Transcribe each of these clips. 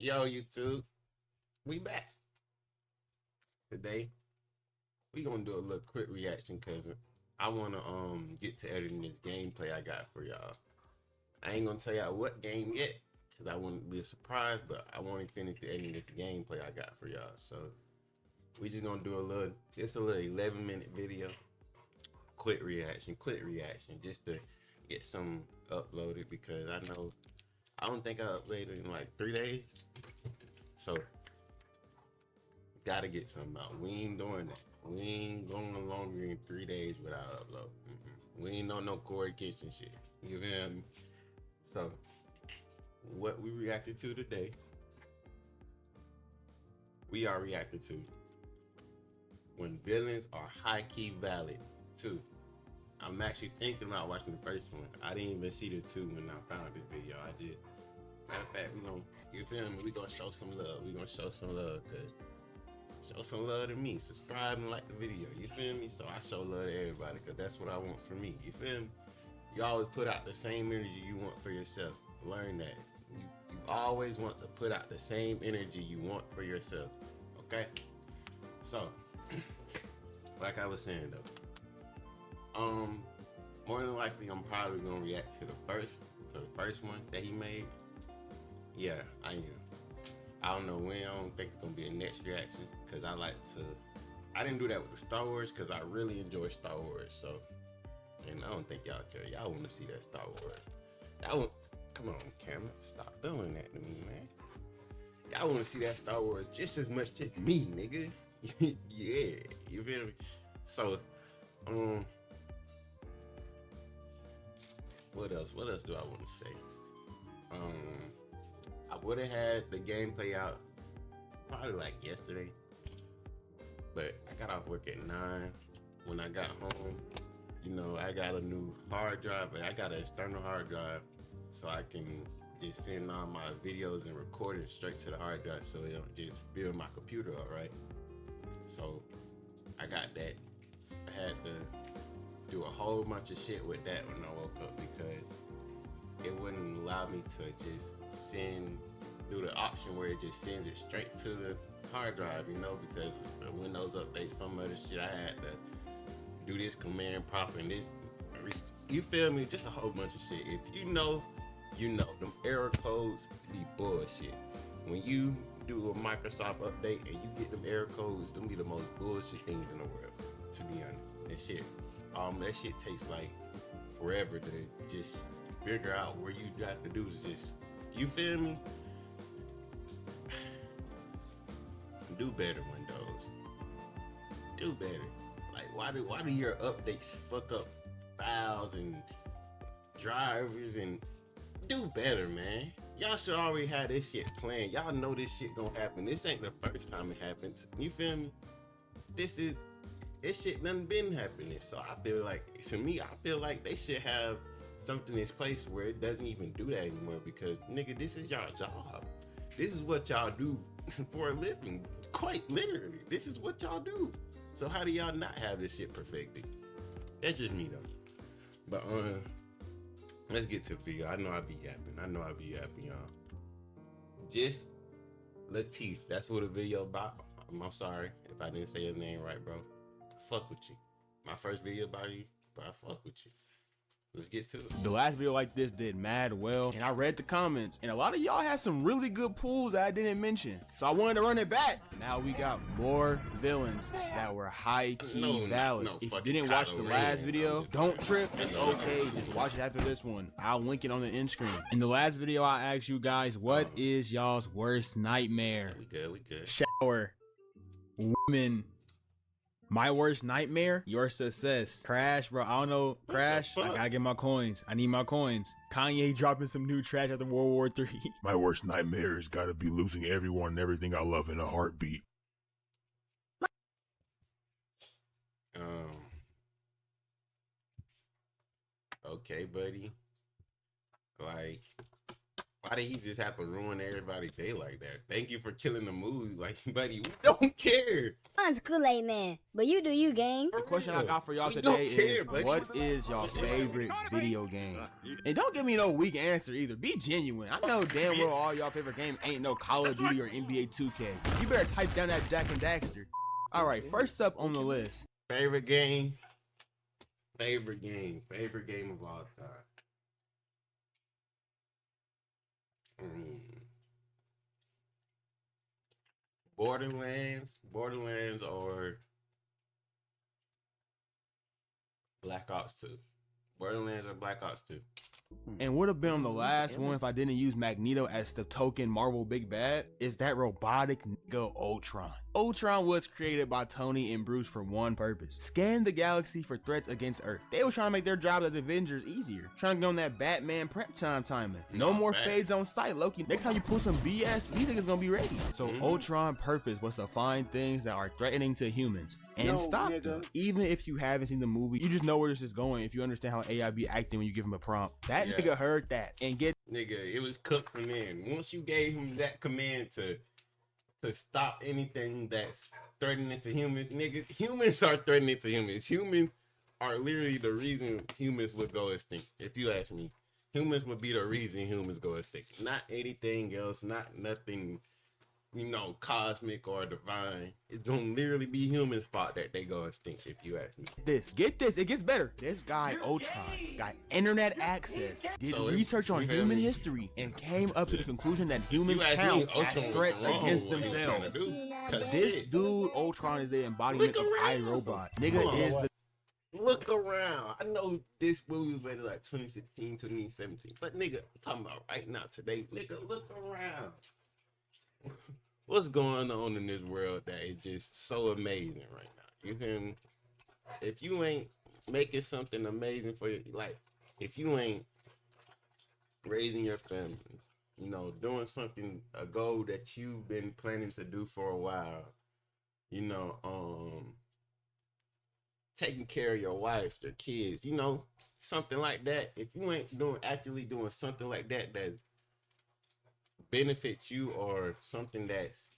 Yo, YouTube, we back today. We gonna do a little quick reaction because I wanna get to editing this gameplay I got for y'all. I ain't gonna tell y'all what game yet because I want to be a surprise, but I want to finish the editing this gameplay I got for y'all. So we just gonna do it's a little 11-minute video, quick reaction, just to get some uploaded because I don't think I uploaded in like 3 days, so gotta get something out. We ain't doing that. We ain't going longer than 3 days without upload. We ain't on no Corey Kitchen shit. You feel me? So, what we reacted to today, we are reacting to when villains are high key valid too. I'm actually thinking about watching the first one. I didn't even see the two when I found this video. I did. Matter of fact, you feel me? We gonna show some love. We gonna show some love, cause show some love to me. Subscribe and like the video. You feel me? So I show love to everybody because that's what I want for me. You feel me? You always put out the same energy you want for yourself. Learn that. You always want to put out the same energy you want for yourself. Okay? So, like I was saying though, more than likely I'm probably gonna react to the first one that he made. Yeah, I am. I don't know when. I don't think it's gonna be a next reaction because I didn't do that with the Star Wars because I really enjoy Star Wars. So, and I don't think y'all care. Y'all want to see that Star Wars. Come on, camera, stop doing that to me, man. Y'all want to see that Star Wars just as much as me, nigga. Yeah, you feel me? So, um, what else? What else do I want to say? I would have had the gameplay out probably like yesterday, but I got off work at 9. When I got home, I got a new hard drive, but I got an external hard drive, so I can just send all my videos and recordings straight to the hard drive, so it don't just build my computer up, right? So I got that. I had to do a whole bunch of shit with that when I woke up because it wouldn't allow me to just do the option where it just sends it straight to the hard drive, because the Windows update, some of the shit I had to do this command prompt and this, you feel me? Just a whole bunch of shit. If you know, them error codes be bullshit. When you do a Microsoft update and you get them error codes, them be the most bullshit things in the world, to be honest. That shit takes like forever to just figure out where you got to do is just, you feel me? Do better, Windows. Do better. Like, why do your updates fuck up files and drivers? And do better, man. Y'all should already have this shit planned. Y'all know this shit gonna happen. This ain't the first time it happens. You feel me? This shit done been happening. So I feel like they should have something in place where it doesn't even do that anymore, because nigga, this is y'all job. This is what y'all do for a living. Quite literally, this is what y'all do. So how do y'all not have this shit perfected? That's just me though. But let's get to the video. I know I be yapping, y'all. Just Latif. That's what the video about. I'm sorry if I didn't say your name right, bro. Fuck with you. My first video about you, but I fuck with you. Let's get to it. The last video like this did mad well, and I read the comments, and a lot of y'all had some really good pulls that I didn't mention, so I wanted to run it back. Now we got more villains that were high-key valid. If you didn't watch the last video, don't trip, it's okay, just watch it after this one. I'll link it on the end screen. In the last video, I asked you guys, what is y'all's worst nightmare? We good. Shower, women. My worst nightmare, your success. Crash, bro. I don't know. Crash, I gotta get my coins. I need my coins. Kanye dropping some new trash after World War III. My worst nightmare has gotta be losing everyone and everything I love in a heartbeat. Okay, buddy. Like, Why did he just have to ruin everybody's day like that? Thank you for killing the movie. Like, buddy, we don't care. Mine's Kool-Aid Man, but you do you, gang. The question I got for y'all We today don't care, is, buddy. what is y'all favorite video game? And don't give me no weak answer either. Be genuine. I know damn well all y'all favorite game ain't no Call of Duty or NBA 2K. You better type down that Jack and Daxter. All right, first up on the list. Favorite game? Favorite game of all time. Borderlands or Black Ops 2. Borderlands or Black Ops 2. And would have been on the last one if I didn't use Magneto as the token Marvel Big Bad, is that robotic nigga Ultron. Ultron was created by Tony and Bruce for one purpose: scan the galaxy for threats against Earth. They were trying to make their job as Avengers easier, trying to get on that Batman prep time timing. No more fades on sight, Loki. Next time you pull some BS, these niggas gonna be ready. So Ultron's purpose was to find things that are threatening to humans and stop them. Even if you haven't seen the movie, you just know where this is going if you understand how AI be acting when you give him a prompt. That nigga heard that and get nigga, it was cooked from then. Once you gave him that command to stop anything that's threatening to humans, nigga, humans are threatening to humans. Humans are literally the reason humans would go extinct. If you ask me, humans would be the reason humans go extinct. Not anything else, not nothing, you know, cosmic or divine. It's gonna literally be humans' fault that they go extinct, if you ask me. Get this, it gets better. This guy, Ultron, got internet access, did research on human history, and came up to the conclusion that humans count as threats against themselves. This dude, Ultron, is the embodiment of iRobot. Nigga is the... Look around. I know this movie was rated like 2016, 2017, but nigga, I'm talking about right now, today. Nigga, look around. What's going on in this world that is just so amazing right now? You can, if you ain't making something amazing for you, like if you ain't raising your family, you know, doing something, a goal that you've been planning to do for a while, you know, taking care of your wife, your kids, you know, something like that. If you ain't actively doing something like that that benefits you, or something that's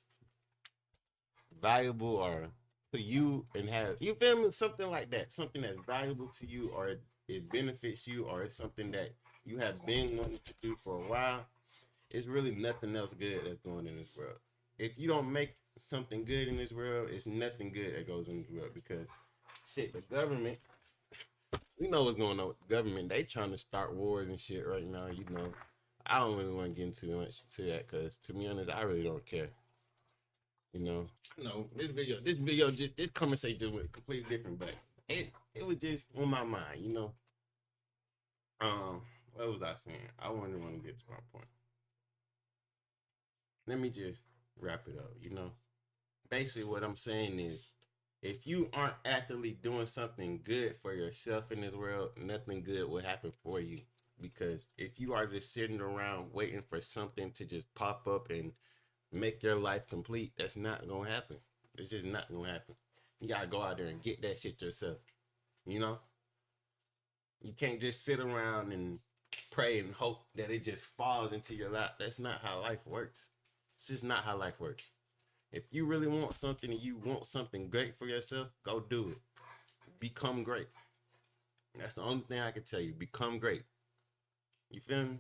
valuable or to you, and have, you feel me, something like that, something that's valuable to you, or it benefits you, or it's something that you have been wanting to do for a while, it's really nothing else good that's going in this world. If you don't make something good in this world, it's nothing good that goes in this world, because shit, the government, we know what's going on with the government. They trying to start wars and shit right now, you know. I don't really want to get into much to that, because to be honest, I really don't care. You know, no, this conversation was completely different, but it was just on my mind, you know. What was I saying? I want to get to my point. Let me just wrap it up, you know. Basically, what I'm saying is, if you aren't actively doing something good for yourself in this world, nothing good will happen for you. Because if you are just sitting around waiting for something to just pop up and make your life complete, that's not gonna happen. It's just not gonna happen. You gotta go out there and get that shit yourself. You know? You can't just sit around and pray and hope that it just falls into your lap. That's not how life works. It's just not how life works. If you really want something and you want something great for yourself, go do it. Become great. That's the only thing I can tell you. Become great. You feel me?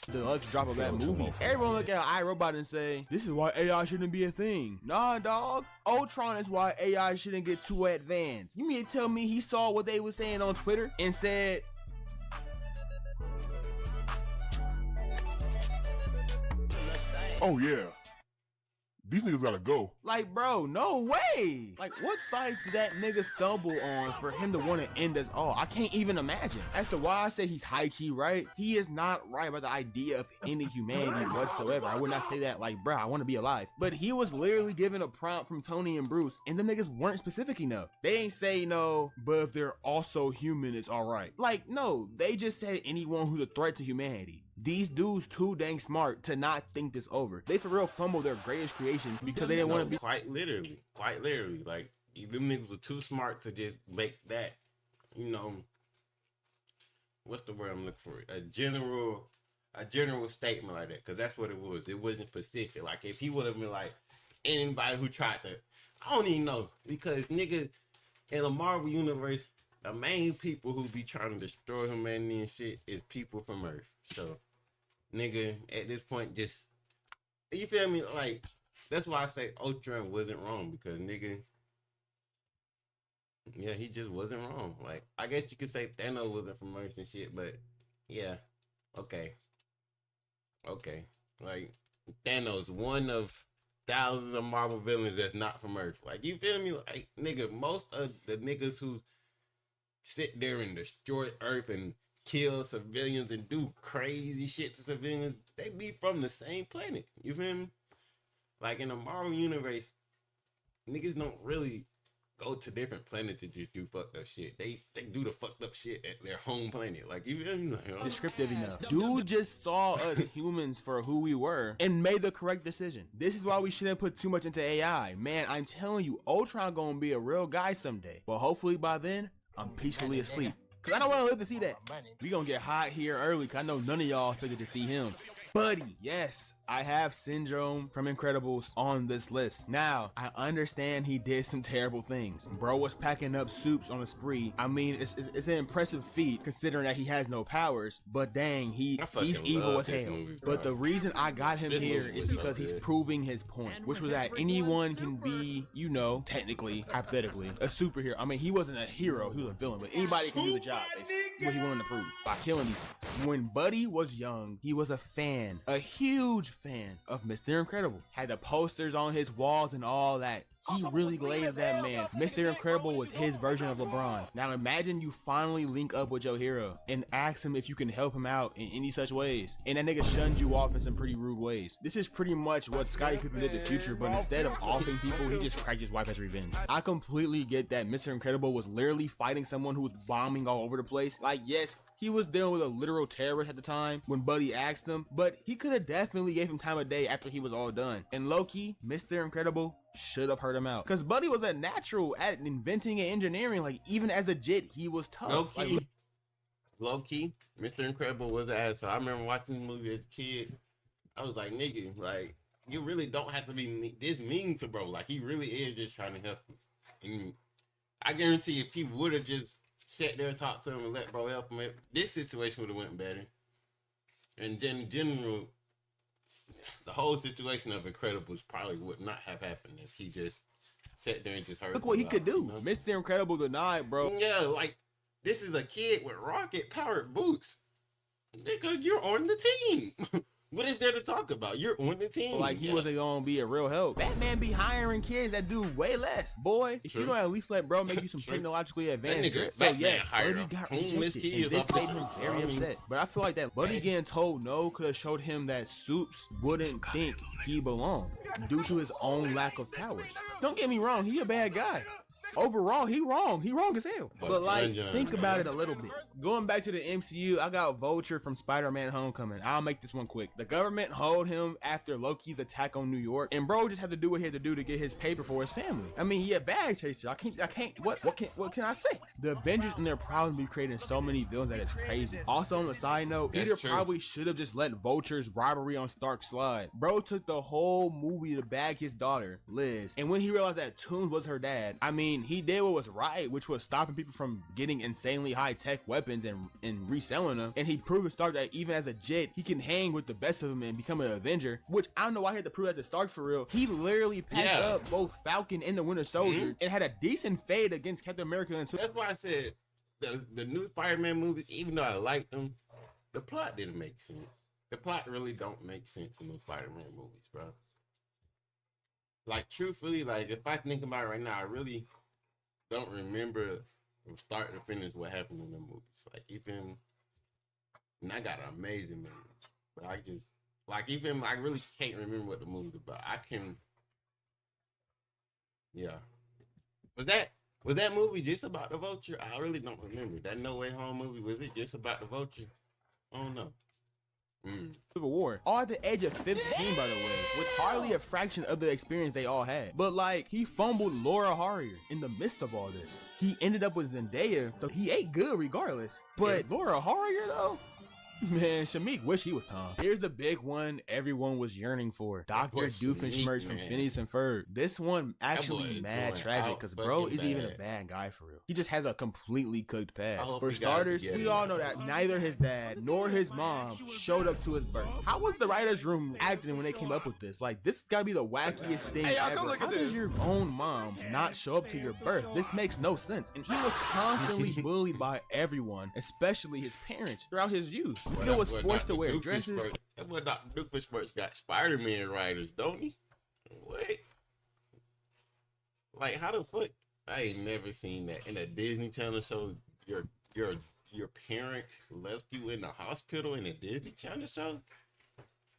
The deluxe drop of that movie, everyone look at iRobot and say, this is why AI shouldn't be a thing. Nah, dog. Ultron is why AI shouldn't get too advanced. You mean to tell me he saw what they were saying on Twitter and said, Oh yeah, these niggas gotta go. like, bro, no way. Like, what sides did that nigga stumble on for him to want to end us all? I can't even imagine. As to why I say he's high-key right, he is not right about the idea of ending humanity whatsoever. I would not say that, like, bro, I want to be alive. But he was literally given a prompt from Tony and Bruce, and the niggas weren't specific enough. They ain't say no, but if they're also human, it's all right. Like, no, they just said anyone who's a threat to humanity. These dudes too dang smart to not think this over. They for real fumbled their greatest creation because they didn't want to be... Quite literally. Like, them niggas were too smart to just make that, you know, what's the word I'm looking for? A general a general statement like that, because that's what it was. It wasn't specific. Like if he would have been like anybody who tried to, I don't even know, because nigga in the Marvel universe, the main people who be trying to destroy humanity and shit is people from Earth. So nigga, at this point, just you feel me? Like that's why I say Ultron wasn't wrong, because nigga, yeah, he just wasn't wrong. Like I guess you could say Thanos wasn't from Earth and shit, but yeah, okay. Okay, like Thanos, one of thousands of Marvel villains that's not from Earth. Like you feel me? Like nigga, most of the niggas who sit there and destroy Earth and kill civilians and do crazy shit to civilians, they be from the same planet. You feel me? Like in the Marvel universe, niggas don't really go to different planets to just do fucked up shit. They do the fucked up shit at their home planet. Like you feel me? Like, Descriptive enough. Dude just saw us humans for who we were and made the correct decision. This is why we shouldn't put too much into AI. Man, I'm telling you, Ultron gonna be a real guy someday. But hopefully by then, I'm peacefully asleep. Cause I don't wanna live to see that. We gonna get hot here early, cause I know none of y'all expected to see him. Buddy, yes, I have Syndrome from Incredibles on this list. Now, I understand he did some terrible things. Bro was packing up soups on a spree. I mean, it's an impressive feat considering that he has no powers, but dang, he's evil as hell. But the reason I got him here is because he's proving his point, which was that anyone can be, you know, technically, hypothetically, a superhero. I mean, he wasn't a hero, he was a villain, but anybody can do the job, basically, what he wanted to prove by killing people. When Buddy was young, he was a huge fan of Mr. Incredible. Had the posters on his walls and all that. He really glazed that man. Mr. Incredible was his version of LeBron. Now imagine you finally link up with your hero and ask him if you can help him out in any such ways. And that nigga shunned you off in some pretty rude ways. This is pretty much what Scottie Pippen did in the future, but instead of offing people, he just cracked his wife as revenge. I completely get that Mr. Incredible was literally fighting someone who was bombing all over the place. Like, yes, he was dealing with a literal terrorist at the time when Buddy asked him, but he could have definitely gave him time of day after he was all done. And low-key, Mr. Incredible should have heard him out. Because Buddy was a natural at inventing and engineering. Like, even as a jit, he was tough. Low-key, Mr. Incredible was an asshole. I remember watching the movie as a kid. I was like, nigga, like, you really don't have to be this mean to bro. Like, he really is just trying to help you. And I guarantee if he would have just sat there, talked to him, and let bro help him, this situation would have went better. And in general, the whole situation of Incredibles probably would not have happened if he just sat there and just heard. Look what he could do. You know? Mr. Incredible denied, bro. Yeah, like, this is a kid with rocket-powered boots. Nigga, you're on the team. What is there to talk about? You're on the team. Like, he wasn't gonna be a real help. Batman be hiring kids that do way less. Boy, if you don't at least let bro make you some technologically advanced. So yes, Buddy got rejected, and this made him very upset. But I feel like that Buddy getting told no could have showed him that Soups wouldn't think he belonged due to his own lack of powers. Don't get me wrong, he a bad guy. Overall, he wrong as hell. But like, think about it a little bit. Going back to the MCU, I got Vulture from Spider-Man Homecoming. I'll make this one quick. The government hold him after Loki's attack on New York, and bro just had to do what he had to do to get his paper for his family. I mean, he a bag chaser. I can't. What can I say? The Avengers and their problems be creating so many villains that it's crazy. Also, on the side note, Peter probably should have just let Vulture's robbery on Stark slide. Bro took the whole movie to bag his daughter, Liz, and when he realized that Toomes was her dad, I mean, he did what was right, which was stopping people from getting insanely high-tech weapons and reselling them. And he proved to Stark that even as a jet, he can hang with the best of them and become an Avenger, which I don't know why he had to prove that to Stark for real. He literally packed up both Falcon and the Winter Soldier and had a decent fade against Captain America. And that's why I said the new Spider-Man movies, even though I liked them, the plot didn't make sense. The plot really don't make sense in those Spider-Man movies, bro. Like, truthfully, like, if I think about it right now, I really don't remember from start to finish what happened in the movies. Like, even, and I got an amazing memory, but I just, like, even, I really can't remember what the movie's about. I can, Was that movie just about the Vulture? I really don't remember. That No Way Home movie, was it just about the Vulture? I don't know. Civil War, all at the age of 15, by the way, with hardly a fraction of the experience they all had. But like, he fumbled Laura Harrier in the midst of all this. He ended up with Zendaya, so he ate good regardless. But Laura Harrier though, Man, Shameik wish he was Tom. Here's the big one everyone was yearning for. Dr. Doofenshmirtz from Phineas and Ferb. This one actually mad tragic because bro isn't even a bad guy for real. He just has a completely cooked past. For starters, we all know that neither his dad nor his mom showed up to his birth. How was the writer's room acting when they came up with this? Like, this has gotta be the wackiest thing ever. How does your own mom not show up to your birth? This makes no sense. And he was constantly bullied by everyone, especially his parents, throughout his youth. He was forced to wear dresses. That boy Dr. Doofenshmirtz got Spider-Man writers, don't he? What? Like, how the fuck? I ain't never seen that in a Disney Channel show. Your parents left you in the hospital in a Disney Channel show?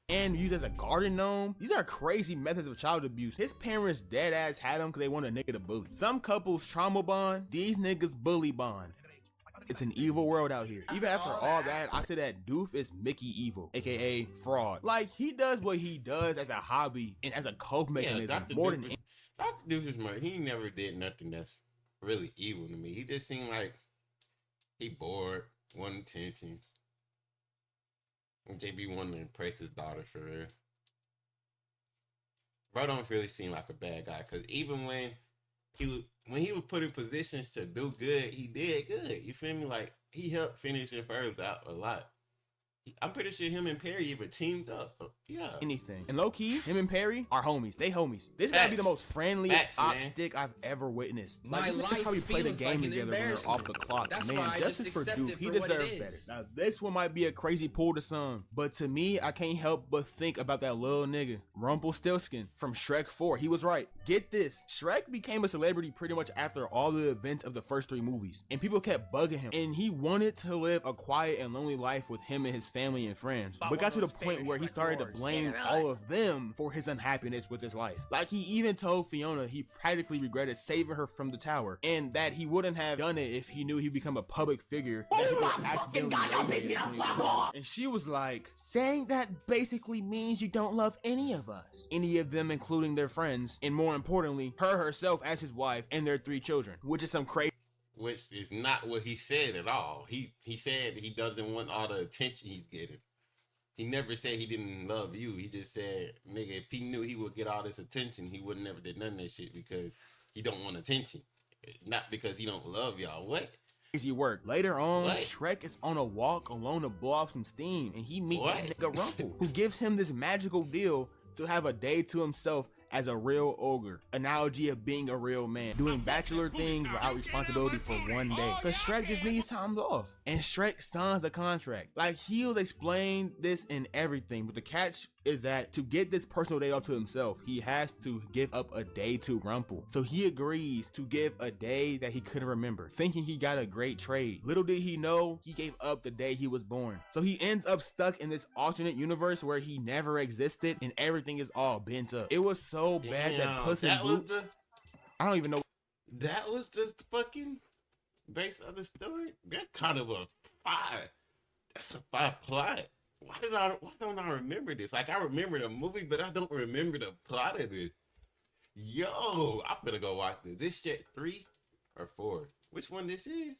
And used as a garden gnome. These are crazy methods of child abuse. His parents dead ass had him because they want a nigga to bully. Some couples trauma bond, these niggas bully bond. It's an evil world out here. Even after all that, I say that Doof is Mickey Evil, aka fraud. Like, he does what he does as a hobby and as a cope mechanism more than anything. Dr. Doofenshmirtz, he never did nothing that's really evil to me. He just seemed like he bored, wanted attention. And JB wanted to impress his daughter for real. Bro don't really seem like a bad guy, because even when he was put in positions to do good, he did good. You feel me? Like, he helped Phineas and Ferb out a lot. I'm pretty sure him and Perry even teamed up. Yeah. Anything. And low key, him and Perry are homies. They homies. This gotta be the most friendliest op stick I've ever witnessed. Like, this is how we play the game together when they're off the clock. Man, justice for Doof, he deserves better. Now, this one might be a crazy pull to some, but to me, I can't help but think about that little nigga, Rumpelstiltskin from Shrek 4. He was right. Get this, Shrek became a celebrity pretty much after all the events of the first 3 movies, and people kept bugging him, and he wanted to live a quiet and lonely life with him and his family and friends, but got to the point where he started to blame all of them for his unhappiness with his life. Like, he even told Fiona he practically regretted saving her from the tower, and that he wouldn't have done it if he knew he'd become a public figure. And she was like, saying that basically means you don't love any of us, any of them, including their friends, and more importantly, her herself as his wife and their 3 children, which is some crazy. Which is not what he said at all. He said he doesn't want all the attention he's getting. He never said he didn't love you. He just said, nigga, if he knew he would get all this attention, he would never did none of that shit, because he don't want attention. Not because he don't love y'all. What? Crazy work. Later on, Shrek is on a walk alone to blow off some steam, and he meets that nigga Rumple, who gives him this magical deal to have a day to himself as a real ogre, analogy of being a real man, doing bachelor things without responsibility for one day. Cause Shrek just needs time off, and Shrek signs a contract. Like, he'll explain this in everything, but the catch is that to get this personal day off to himself, he has to give up a day to Rumple. So he agrees to give a day that he couldn't remember, thinking he got a great trade. Little did he know, he gave up the day he was born. So he ends up stuck in this alternate universe where he never existed, and everything is all bent up. It was so bad that Puss in Boots, I don't even know. That was just the fucking base of the story. That's kind of a fire. That's a fire plot. Why don't I remember this? Like, I remember the movie, but I don't remember the plot of this. Yo, I'm gonna go watch this. This shit 3 or 4? Which one this is?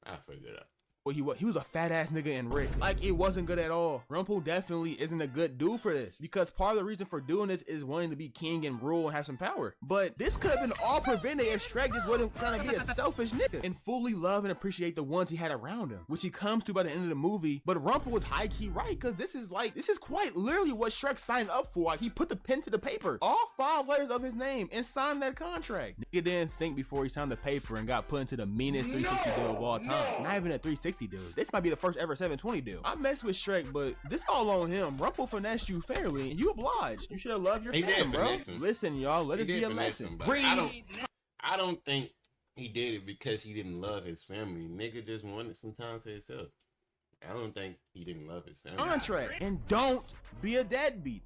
I'll figure it out. Well, he was a fat ass nigga in Rick. Like, it wasn't good at all. Rumple definitely isn't a good dude for this, because part of the reason for doing this is wanting to be king and rule and have some power. But this could have been all prevented if Shrek just wasn't trying to be a selfish nigga and fully love and appreciate the ones he had around him, which he comes to by the end of the movie. But Rumple was high key right, because this is quite literally what Shrek signed up for. Like, he put the pen to the paper, all 5 letters of his name, and signed that contract. Nigga didn't think before he signed the paper and got put into the meanest 360 deal of all time. Not even a 360 dude. This might be the first ever 720 deal. I messed with Shrek, but this all on him. Rumple finessed you fairly, and you obliged. You should have loved your fam, bro. Listen, y'all, let us be a lesson. I don't think he did it because he didn't love his family. Nigga just wanted some time to himself. I don't think he didn't love his family. Contract, and don't be a deadbeat.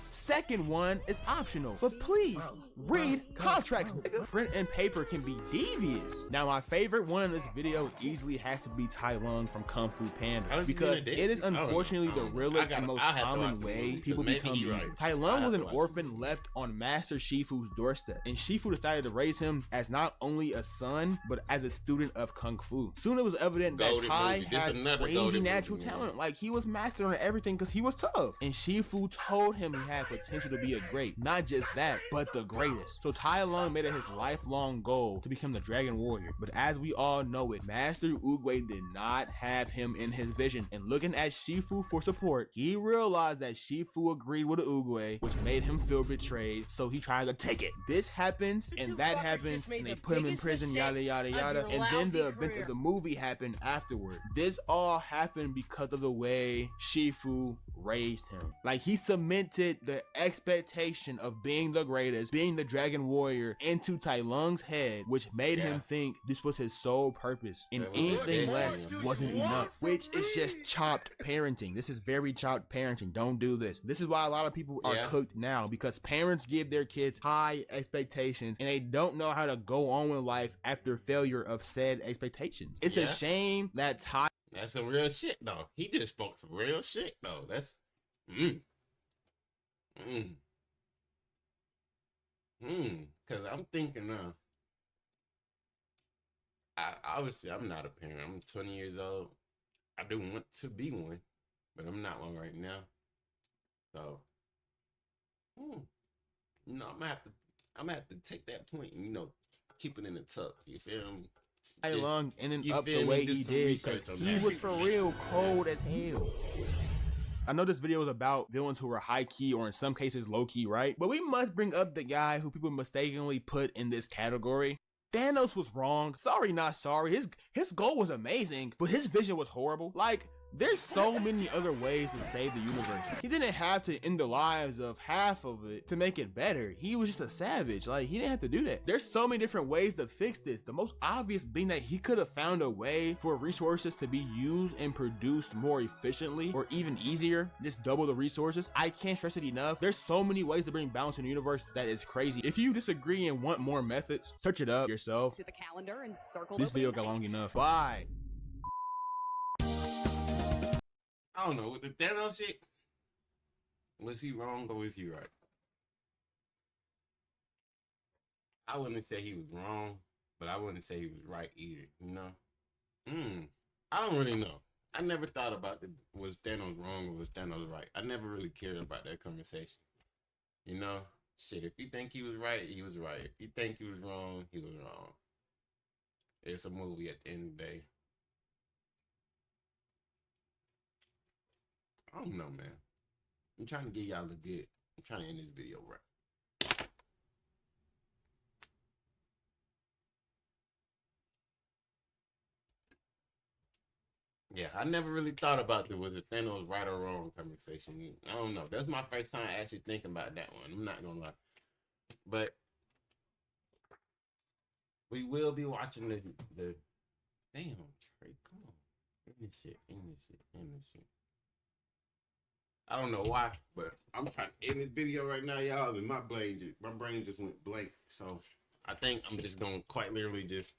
Second one is optional, but please read contracts, nigga. Print and paper can be devious. Now, my favorite one in this video easily has to be Tai Lung from Kung Fu Panda, because it is unfortunately the realest and most common way people become evil. Tai Lung was an orphan left on Master Shifu's doorstep, and Shifu decided to raise him as not only a son, but as a student of Kung Fu. Soon it was evident that Tai had crazy natural talent, like he was mastering everything because he was tough, and Shifu told him he had potential to be a great, not just that, but the greatest. So Tai Lung made it his lifelong goal to become the Dragon Warrior, but as we all know it, Master Oogway did not have him in his vision, and looking at Shifu for support, he realized that Shifu agreed with Oogway, which made him feel betrayed, so he tried to take it. This happens, and that happens, and they put him in prison, yada yada yada, and then the events of the movie happened afterward. This all happened because of the way Shifu raised him. Like, he cemented the expectation of being the greatest, being the Dragon Warrior, into Tai Lung's head, which made him think this was his sole purpose, and anything less wasn't enough, which is just chopped parenting. This is very chopped parenting. Don't do this. This is why a lot of people are cooked now, because parents give their kids high expectations and they don't know how to go on with life after failure of said expectations. It's a shame that Tai... That's some real shit, though. He just spoke some real shit, though. That's... Because I'm thinking now, obviously I'm not a parent. I'm 20 years old. I do want to be one, but I'm not one right now. So, I'm gonna have to take that point and, keep it in the tuck. You feel me? Tai Lung ended up the way he did, because he was for real cold as hell. I know this video is about villains who were high key, or in some cases low key, right? But we must bring up the guy who people mistakenly put in this category. Thanos was wrong. Sorry, not sorry. His goal was amazing, but his vision was horrible. Like, there's so many other ways to save the universe. He didn't have to end the lives of half of it to make it better. He was just a savage. Like, he didn't have to do that. There's so many different ways to fix this. The most obvious being that he could have found a way for resources to be used and produced more efficiently, or even easier, just double the resources. I can't stress it enough. There's so many ways to bring balance in the universe that is crazy. If you disagree and want more methods, search it up yourself. To the calendar and circle this video got long enough. Bye. I don't know, with the Thanos shit, was he wrong or was he right? I wouldn't say he was wrong, but I wouldn't say he was right either, I don't really know. I never thought about was Thanos wrong or was Thanos right. I never really cared about that conversation. Shit, if you think he was right, he was right. If you think he was wrong, he was wrong. It's a movie at the end of the day. I don't know, man. I'm trying to get y'all a good. I'm trying to end this video right. Yeah, I never really thought about was it Thanos right or wrong conversation. I don't know. That's my first time actually thinking about that one. I'm not gonna lie. But we will be watching the damn Trey. Come on. End this shit. I don't know why, but I'm trying to end this video right now, y'all, and my brain just went blank. So I think I'm just gonna quite literally just